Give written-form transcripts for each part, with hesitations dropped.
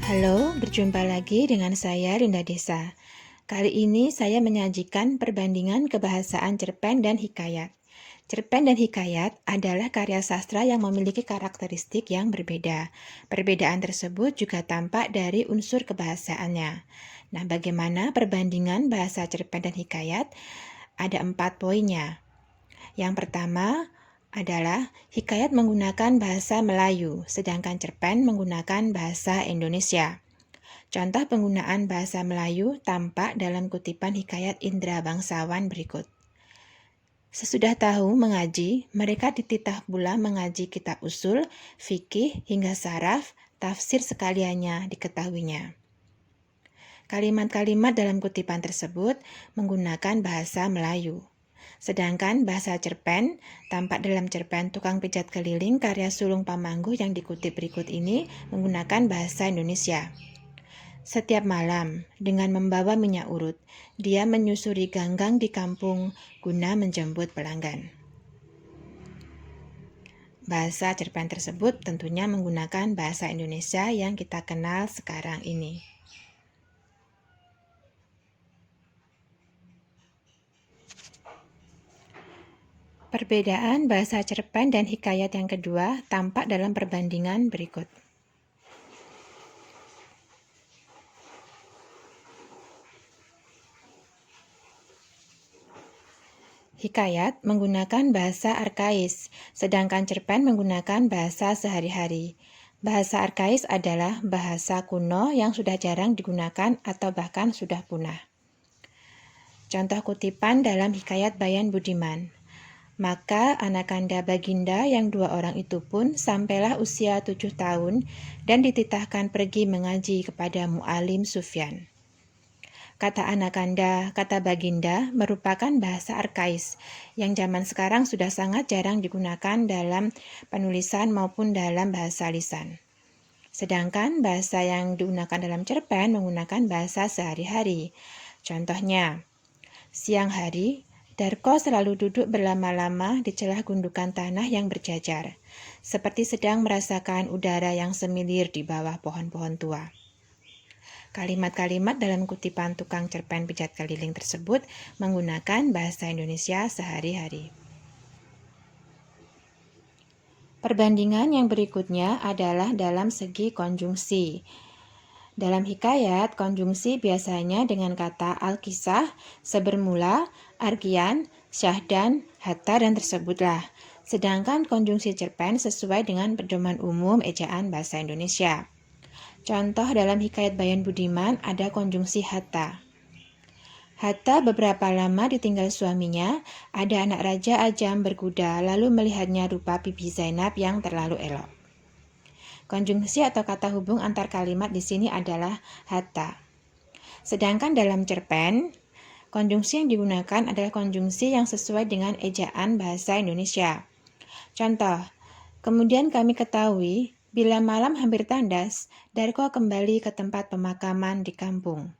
Halo, berjumpa lagi dengan saya Linda Desa. Kali ini saya menyajikan perbandingan kebahasaan cerpen dan hikayat. Cerpen dan hikayat adalah karya sastra yang memiliki karakteristik yang berbeda. Perbedaan tersebut juga tampak dari unsur kebahasaannya. Nah, bagaimana perbandingan bahasa cerpen dan hikayat? Ada 4 poinnya. Yang pertama adalah hikayat menggunakan bahasa Melayu, sedangkan cerpen menggunakan bahasa Indonesia. Contoh penggunaan bahasa Melayu tampak dalam kutipan hikayat Indra Bangsawan berikut. Sesudah tahu mengaji, mereka dititah pula mengaji kitab usul, fikih, hingga saraf, tafsir sekaliannya diketahuinya. Kalimat-kalimat dalam kutipan tersebut menggunakan bahasa Melayu. Sedangkan bahasa cerpen tampak dalam cerpen Tukang Pijat Keliling karya Sulung Pamangguh yang dikutip berikut ini menggunakan bahasa Indonesia. Setiap malam, dengan membawa minyak urut, dia menyusuri ganggang di kampung guna menjemput pelanggan. Bahasa cerpen tersebut tentunya menggunakan bahasa Indonesia yang kita kenal sekarang ini. Perbedaan bahasa cerpen dan hikayat yang kedua tampak dalam perbandingan berikut. Hikayat menggunakan bahasa arkais, sedangkan cerpen menggunakan bahasa sehari-hari. Bahasa arkais adalah bahasa kuno yang sudah jarang digunakan atau bahkan sudah punah. Contoh kutipan dalam hikayat Bayan Budiman. Maka Anakanda Baginda yang 2 orang itu pun sampailah usia 7 tahun dan dititahkan pergi mengaji kepada Mu'alim Sufyan. Kata Anakanda, kata Baginda merupakan bahasa arkais yang zaman sekarang sudah sangat jarang digunakan dalam penulisan maupun dalam bahasa lisan. Sedangkan bahasa yang digunakan dalam cerpen menggunakan bahasa sehari-hari. Contohnya, siang hari, Darko selalu duduk berlama-lama di celah gundukan tanah yang berjajar, seperti sedang merasakan udara yang semilir di bawah pohon-pohon tua. Kalimat-kalimat dalam kutipan Tukang Cerpen Pijat Keliling tersebut menggunakan bahasa Indonesia sehari-hari. Perbandingan yang berikutnya adalah dalam segi konjungsi. Dalam hikayat, konjungsi biasanya dengan kata al-kisah, sebermula, argian, syahdan, hatta, dan tersebutlah. Sedangkan konjungsi cerpen sesuai dengan pedoman umum ejaan bahasa Indonesia. Contoh dalam hikayat Bayan Budiman ada konjungsi hatta. Hatta beberapa lama ditinggal suaminya, ada anak raja ajam berkuda lalu melihatnya rupa Bibi Zainab yang terlalu elok. Konjungsi atau kata hubung antar kalimat di sini adalah hatta. Sedangkan dalam cerpen, konjungsi yang digunakan adalah konjungsi yang sesuai dengan ejaan bahasa Indonesia. Contoh, kemudian kami ketahui bila malam hampir tandas, Darko kembali ke tempat pemakaman di kampung.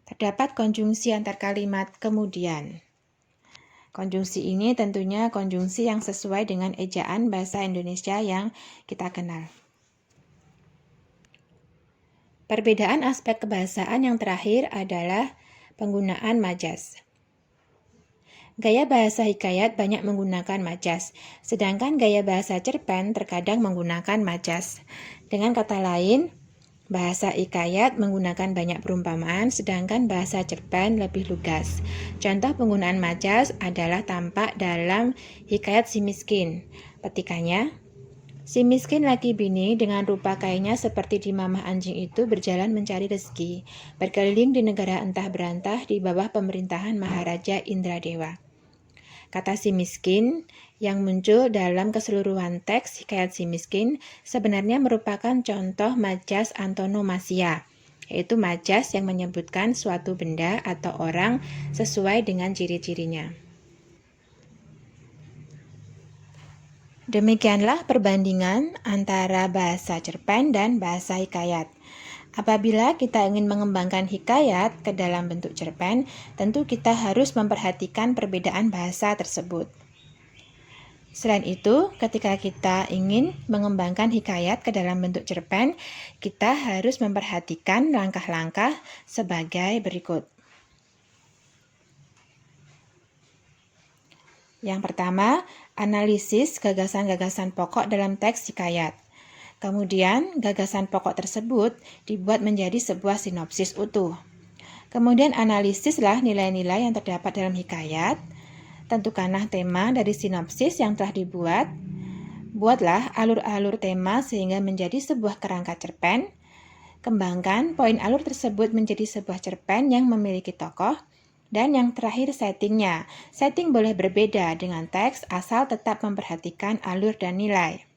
Terdapat konjungsi antar kalimat kemudian. Konjungsi ini tentunya konjungsi yang sesuai dengan ejaan bahasa Indonesia yang kita kenal. Perbedaan aspek kebahasaan yang terakhir adalah penggunaan majas. Gaya bahasa hikayat banyak menggunakan majas, sedangkan gaya bahasa cerpen terkadang menggunakan majas. Dengan kata lain, bahasa hikayat menggunakan banyak perumpamaan, sedangkan bahasa cerpen lebih lugas. Contoh penggunaan majas adalah tampak dalam hikayat Si Miskin. Petikannya, si miskin laki bini dengan rupa kainnya seperti di mamah anjing itu berjalan mencari rezeki, berkeliling di negara entah berantah di bawah pemerintahan Maharaja Indradewa. Kata si miskin yang muncul dalam keseluruhan teks hikayat Si Miskin sebenarnya merupakan contoh majas antonomasia, yaitu majas yang menyebutkan suatu benda atau orang sesuai dengan ciri-cirinya. Demikianlah perbandingan antara bahasa cerpen dan bahasa hikayat. Apabila kita ingin mengembangkan hikayat ke dalam bentuk cerpen, tentu kita harus memperhatikan perbedaan bahasa tersebut. Selain itu, ketika kita ingin mengembangkan hikayat ke dalam bentuk cerpen, kita harus memperhatikan langkah-langkah sebagai berikut. Yang pertama, analisis gagasan-gagasan pokok dalam teks hikayat. Kemudian, gagasan pokok tersebut dibuat menjadi sebuah sinopsis utuh. Kemudian, analisislah nilai-nilai yang terdapat dalam hikayat. Tentukanlah tema dari sinopsis yang telah dibuat. Buatlah alur-alur tema sehingga menjadi sebuah kerangka cerpen. Kembangkan poin alur tersebut menjadi sebuah cerpen yang memiliki tokoh. Dan yang terakhir, settingnya. Setting boleh berbeda dengan teks asal tetap memperhatikan alur dan nilai.